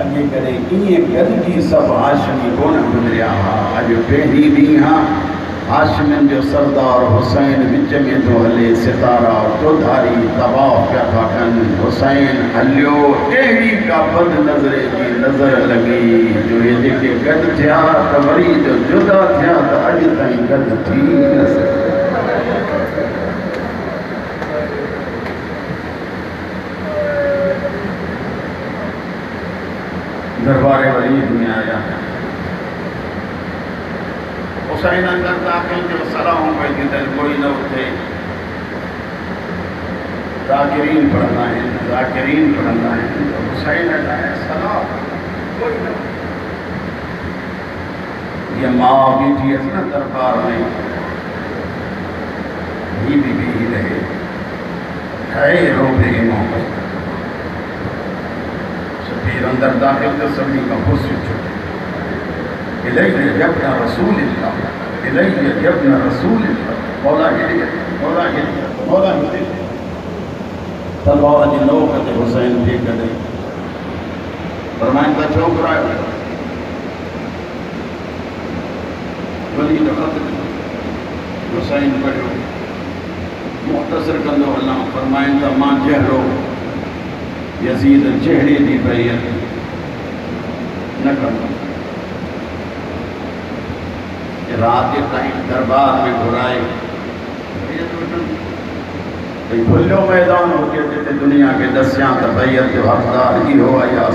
अॻे कॾहिं ईअं गॾिजी सभु हाशमी कोन गुज़रिया हुआ। अॼु पहिरीं ॾींहुं आहे, हाशमियुनि जो सरदार हुसैन विच में थो हले, सितारा चौधारी तवाफ़ पिया था कनि, हुसैन हलियो, अहिड़ी का बद नज़रे जी नज़र लॻी जो इहे जेके गॾु थिया त वरी जो जुदा थिया त अॼु ताईं गॾु थी न सघे। दरबारे वलीद में आया, हुसैन अंदर दाखिल जो सलाम पई ॾिनल, कोई न उथे। ज़ाकिरीन पढ़ंदा आहिनि, ज़ाकिरीन पढ़ंदा आहिनि, हुसैन लाइ सलाम कोई न। ये माँ बीठी है ना दरबार में, ही भी रहे है रोबे मोहब्बत। फिर अंदर दाखिल तो सभी का गुस्सा छूटे, इलैहि यब्ना रसूलिल्लाह, इलैहि यब्ना रसूलिल्लाह। मौला हिदायत तलवार जी नोक ते हुसैन खे कढी फरमाइनि था छोकिरा वली ख़त हुसैन पढ़ियो, मुख़्तसर कंदो हलां। फरमाइनि था मां जहिड़ो यज़ीद जहिड़े ॾींहुं बैत न कंदो। रात के टाइम दरबार में घुराए खुलो मैदान हो के जिते दुनिया के दसिया तो बैत जो हकदार ही हो या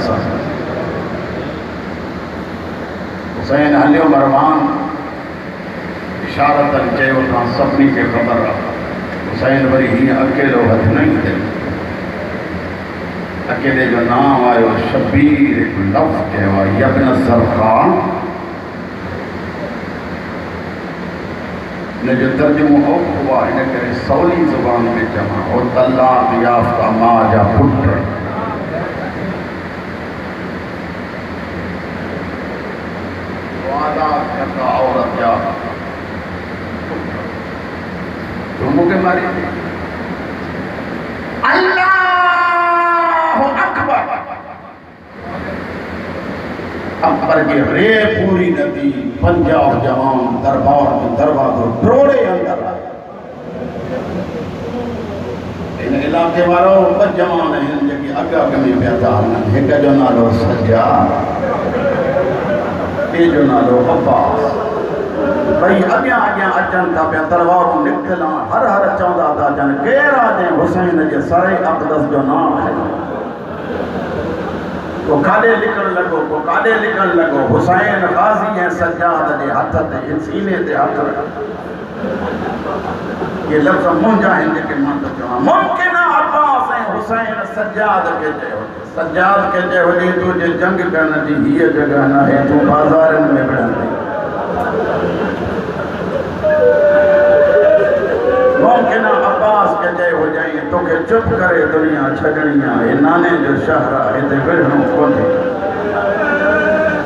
हुसैन हलियो मरवान इशारत चयो तव्हां सभिनी खे ख़बर आहे। हुसैन वरी हीअं अकेलो हथ नहीं थे, अकेले जो नाम आयो शबीर, एक लफ़्ज़ चयो आहे यब्न सरखान। इन जो तर्जुमो हुआ इन करे सवली ज़ुबान में चवां और तलाक याफ़्ता मां जा पुट औरत जा के मारे अल्लाहु अकबर अकबर के रे पूरी नदी पंजाब जवान दरबार में दरवाजो ट्रोड़े अंदर इन इलाके वालों ब जवान हैं जेके अग में पिया था। एक जो नालो सज्जाद, ॿिए जो नालो अब्बास। भई अॻियां अॻियां अचनि था पिया, तलवारूं निकितल हर हर चवंदा था अचनि केरु आहे हुसैन जे सरे अक़दस जो नाम खयो। को काॾे लिखण लॻो, को काॾे लिखण लॻो हुसैन ग़ाज़ी ऐं सज्जाद जे हथ ते सीने ते हथ रख। ये लफ़्ज़ मुंहिंजा आहिनि जेके मां थो चवां। मुमकिन आहे अब्बास ऐं हुसैन सज्जाद खे चयो, सज्जाद खे चयो हुजे तुंहिंजे जंग करण जी हीअ जॻह न आहे, तूं बाज़ारनि में विढ़ंदे। मुमकिन आहे अब्बास खे चयो हुजे तोखे चुप करे दुनिया छॾणी आहे, नाने जो शहर आहे, हिते विढ़णो कोन्हे।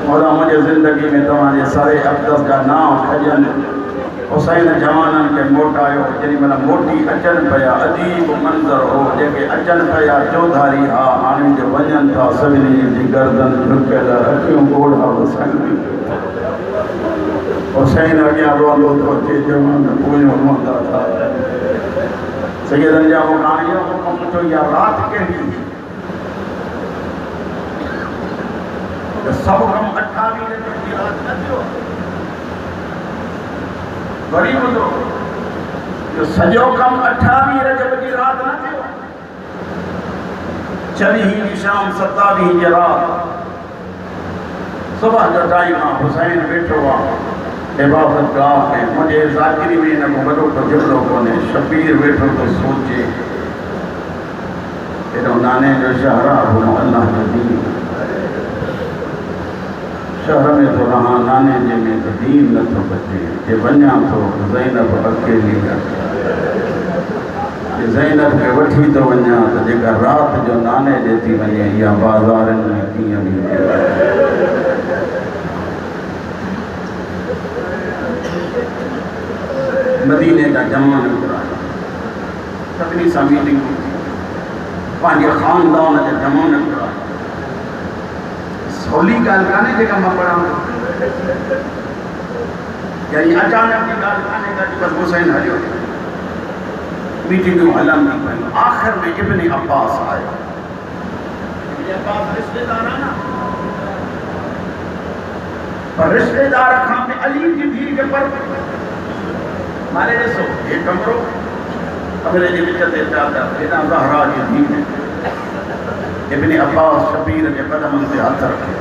मौला मुंहिंजी ज़िंदगी में तव्हांजे सरे अक़दस जा नाम खजनि। हुसैन जवाननि खे मोटायो, जेॾी महिल मोटी अचनि पिया अजीब मंज़र हो, जेके अचनि पिया चौधारी हा हाणे जो वञनि था सभिनी जी गर्दन झुकियल, अखियूं ॻोढ़ा हुसैन अॻियां रोअंदो थो अचे, जवान पोयां रोअंदा था। सैयदनि जा मुकान इहो हुकुम पुछो इहा राति कहिड़ी हुई? सभु कम 28 रजब जी राति न थियो। वरी ॿुधो जो सॼो कमु 28 रजब जी राति न थियो। 24 जी शाम 27 जी राति सुबह जो टाइम आहे। हुसैन वेठो आहे इबादत गाह में, मुंहिंजे ज़ाकिरी में हिन को वॾो को जुमिलो कोन्हे। शबीर वेठो तो सोचे हेॾो नाने जो शहर आहे, अल्लाह जो दीन शहर में तो रहा, नाने जे में तो दीन नथो बचे। जे वञा तो ज़ैनब अकेली जे ज़ैनब खे वठी तो वञा त जेका राति जो नाने ॾे थी वञे इहा बाज़ारनि में कीअं बि मदीने का जमान घुराया, सभिनी सां मीटिंग पंहिंजे ख़ानदान जे जमान घुराया। सवली ॻाल्हि कान्हे जेका मां पढ़ां थो, यानी अचानक जी ॻाल्हि कान्हे का बसि हुसैन हलियो। मीटिंगूं हलनि थी पयूं। आख़िर में इब्न अब्बास आयो। इब्न अब्बास रिश्तेदार आहे न, पर रिश्तेदार खां बि अली जी धीउ खे पर मारे ॾिसो हे कमरो, कमरे जे विच ते चादर, हेॾां ज़हरा जी धीउ। इब्न अब्बास शबीर जे क़दमनि ते हथ रखे।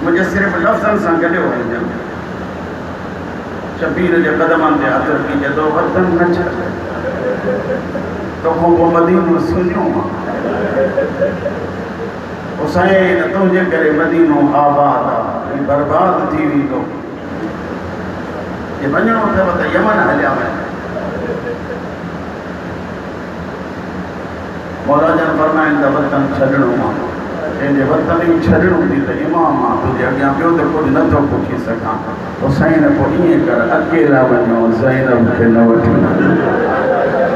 मुंहिंजे सिर्फ़ु लफ़्ज़नि सां गॾियो वञनि। शबीर जे क़दमनि ते हथ रखी चए वतन न छॾ, तोखां पोइ मदीनो सुञो आहे। हुसैन तुंहिंजे करे मदीनो आबाद आहे, बर्बाद थी वेंदो। ये वञणो अथव त यमन हलिया वञ। मौला जन फरमाइनि त वतन छॾणो आहे, जंहिंजे वतन ई छॾणो थी त इमाम आहे, तुंहिंजे अॻियां ॿियो त कुझु नथो पुछी सघां। हुसैन पोइ ईअं कर अकेला वञो, ज़ैनब खे न वठी वञो।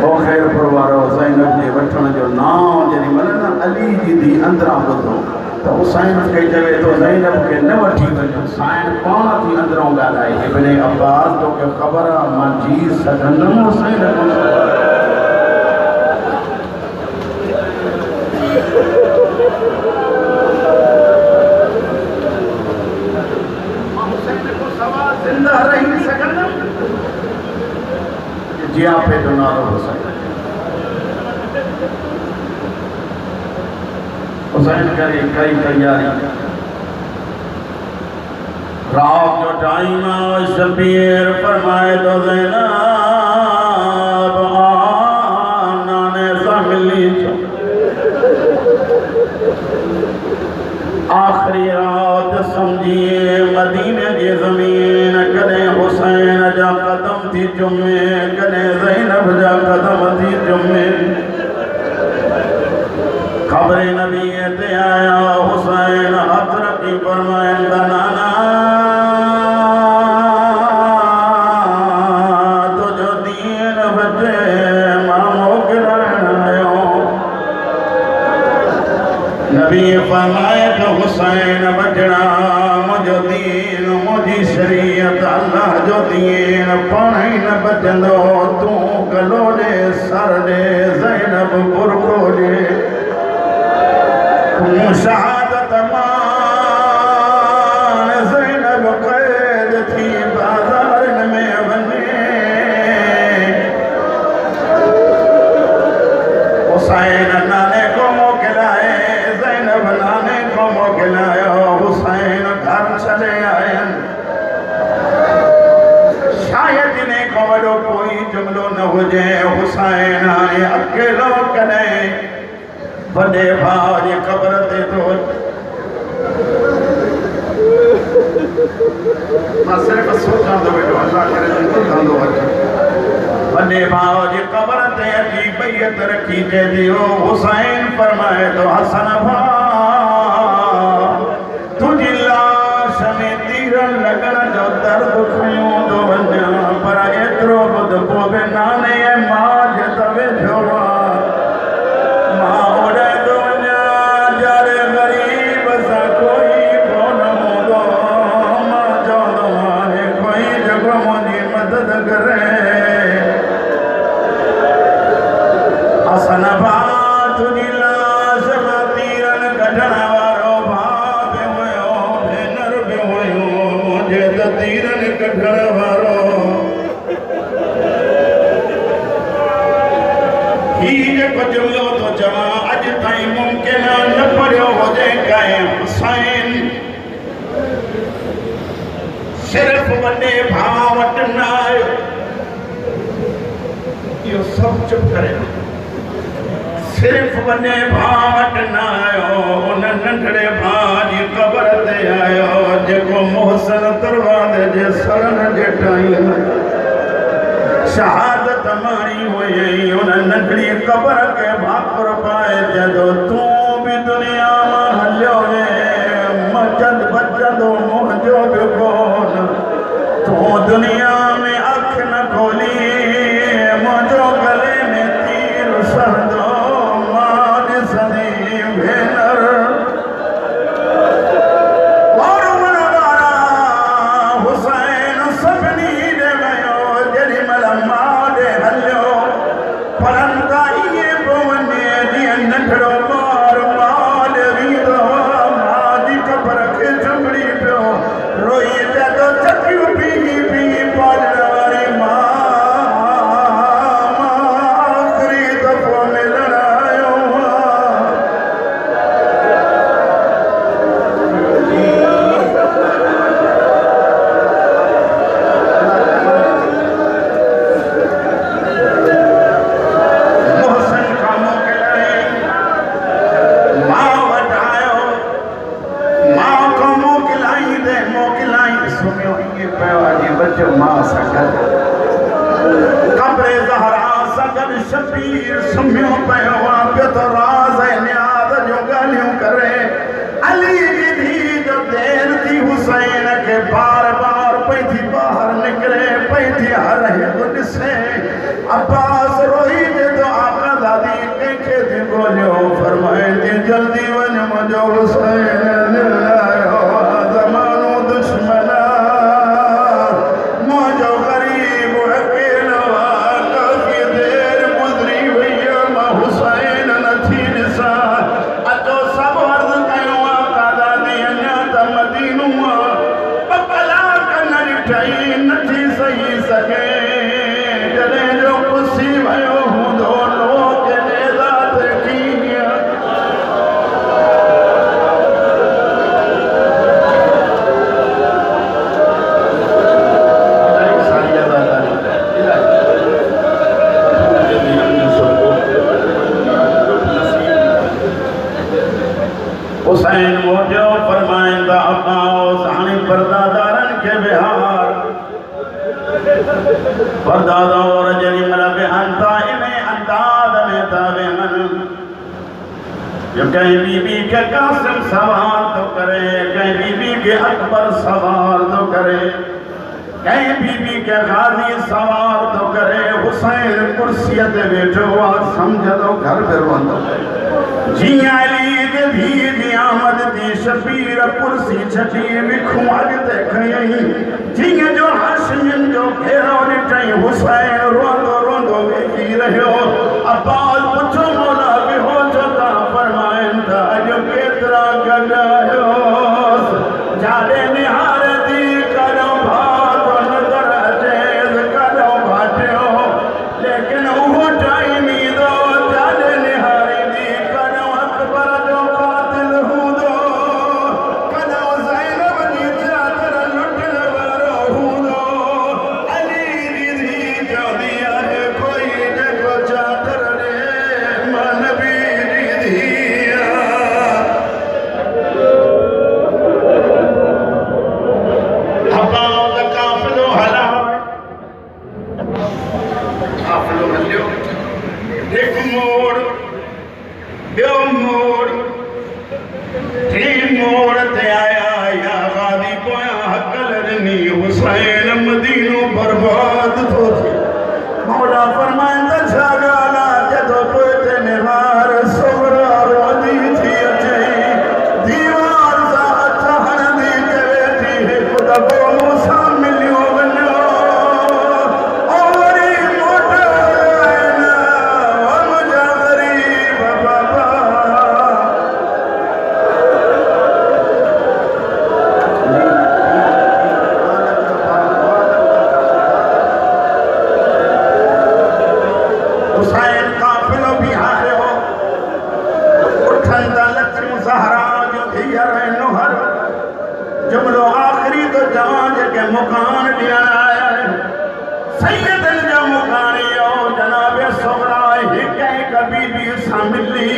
पोइ ख़ैरपुर वारो ज़ैनब जे वठण जो नाम जेॾी महिल न अली जी धीउ अंदरां ॿुधो तो हुसैन खे चवे तो ज़ैनब खे न वठी वञो। साईं पाण थी अंदरों ॻाल्हाए, इब्न अब्बास तोखे ख़बर आहे मां जी सघंदुमि हुसैन जिंदा रही सघंदम जिया पे जो नालो हुसैन हुसैन करे कई तैयारी रात जो टाइम शबीर फरमाए तो ज़ैनब नाने सा मिली आखिरी रात समझिए मदीने की जमीन कने हुसैन जा कदम थी जुम्मे कने ज़ैनब जा कदम थी जुम्मे खबर नबी ते आया हुसैन हथ रखी फरमाए नाना तुझो दीन बचे मामो गिरायो नबी फरमाए तो हुसैन बचना मुझो दीन मुझी शरीयत अल्लाह जो दीन पाणी न बचंदो तू गलो दे सर दे ज़ैनब बुरको दे शहादत मान ज़ैनब कैद थी बाज़ार में वने हुसैन नाने को मोकिलाए ज़ैनब नाने को मोकिलायो हुसैन घर चले आए शायद इन्हें को वॾो कोई जुमलो न हुजे हुसैन आए अकेलो कॾहिं वॾे भाउ जी क़बर ते तो मां सिर्फ़ सोचां थो वेठो अल्लाह करे कंदो वठे वॾे भाउ जी क़बर ते अची बैयत रखी चए थी ओ हुसैन फरमाए तो हसन भाउ तुंहिंजी लाश में तीर लॻण जो दर्द खयूं थो वञा पर एतिरो ॿुध पोइ बि नाने ऐं माउ जे त वेठो सिर्फ वॾे भाउ वटि न आयो इहो सभु चुप करे सिर्फ वॾे भाउ वटि न आयो उन नंढड़े भाउ जी क़बर ते आयो जेको मोहसिन दरवाज़े जे सरन जे टाइम शहादत मारी हुई उन नंढड़ी क़बर खे भाकुर पाए जदो तूं बि दुनिया मां हलियो वे मचंद बचंदो मुंहिंजो बि कोन तूं दुनिया में अख न खोली मुंहिंजो गले में तीर सहंदो मां ॾिसंदी भेनर हुसैन सभिनी ॾे वियो जेॾी महिल मां ॾे हलियो पलनि था इहे पोइ वञे जीअं नंढड़ो ॿार मां ॾे वींदो मां जी क़बर खे चुंबड़ी पियो रोई जॾो चकियूं पी पालण वारी मां आख़िरी दफ़ो मिलण आयो मोहसिन खां मोकिलाए मां वटि आयो मां खां मोकिलाईंदे सुम्हियो इएं पियो आहे बचो मां सां गॾु क़ब्र ज़हरा सां गॾु शबीर सुम्हियो पियो आहे पियो त राज़ ऐं न्याज़ जूं ॻाल्हियूं करे अली जी धीउ जो देर थी हुसैन खे बार बार पई थी ॿाहिरि निकिरे पई थी हर हिकु ॾिसे अब्बास रोई ॾे थो आका दादी कंहिंखे थी ॻोल्हियो फरमाए थी जल्दी वञ मुंहिंजो हुसैन आयो ज़मानो दुश्मन मुंहिंजो ग़रीब अकेलो काफ़ी देर गुज़री वई मां हुसैन नथी ॾिसां अचो सभु अर्ज़ कयूं आका दादी अञा त मदीनो ॿ कलाक न ॾिठई नथी सही सके जॾहिं जो पुसी वियो हूंदो लोक नेज़ा ते कीअं हुसैन मोटियो फरमाईंदा अपाओ साणी परदादारन के बिहार परदादा और जरी मला बेहंता इने अंदाज में तावे मन जो कहीं बीबी के कासिम सवार तो करे कहीं बीबी के अकबर सवार तो करे कहीं बीबी के गाजी सवार तो करे हुसैन कुर्सी ते बैठो आ समझ दो घर फिरवंदो जियां अली के भी आमद दी शबीर कुर्सी छटी विखू अॻिते खयई जियां जो हाशिमिन जो घेरो ॾिठई हुसैन रोंदो रोंदो वेही रहियो अब्बास पुछो मौला विहो छो था फरमाइनि था अॼु केतिरा गॾायो जाॾे निहार थी कॾहिं भाउ नज़र अचे कॾहिं भाटियो लेकिन उहो टाइम ईंदो जाॾे निहारी थी कॾहिं अकबर जो कातिल हूंदो कॾहिं ज़ैनब जी चादर लुटण वारो हूंदो अली जी धीउ चवंदी आहे कोई जेको चादर ॾे मां नबी जी धीउ अब्बास काफ़िलो हलाए काफ़िलो हलियो हिकु मोड़ ॿियो मोड़ टी मोड़ ते आया या गादी पोयां हकल ॾिनी हुसैन मदीनो बर्बाद थो थिए मौला फरमाईंदा छा ॻाल्हि आहे जॾो पोइ ते निहार सोहरा रोंदी थी अचे दीवार सां हथ हणंदी ते वेठी हिकु दफ़ो मूंसां मिलियो वञो ओ वरी मोटो आहिनि ओ मुंहिंजा ग़रीब बाबा हुसैन काफ़िलो बिहारियो उठनि था लक्ष्मी ज़हरा जो धीअर नुहर जुमिलो आख़िरी तो जवान जेके मुकान ॾियण आया आहिनि सैयदनि जा मुकान इहो जनाब सोहरा हिक हिक बीबी सां मिली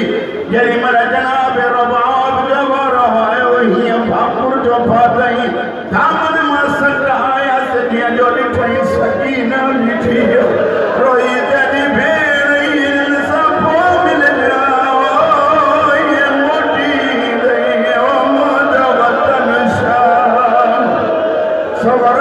जेॾी महिल जनाब रबाब जो वारो आयो हीअं भाकुर जो फाथई दामन मां सट आयासीं जीअं जो ॾिठई सकीना बीठी रोई तेरी भेण हिननि सां पोइ मिलंदा हीअं मोटी गई ओ मुंहिंजो वतन शान सोहरा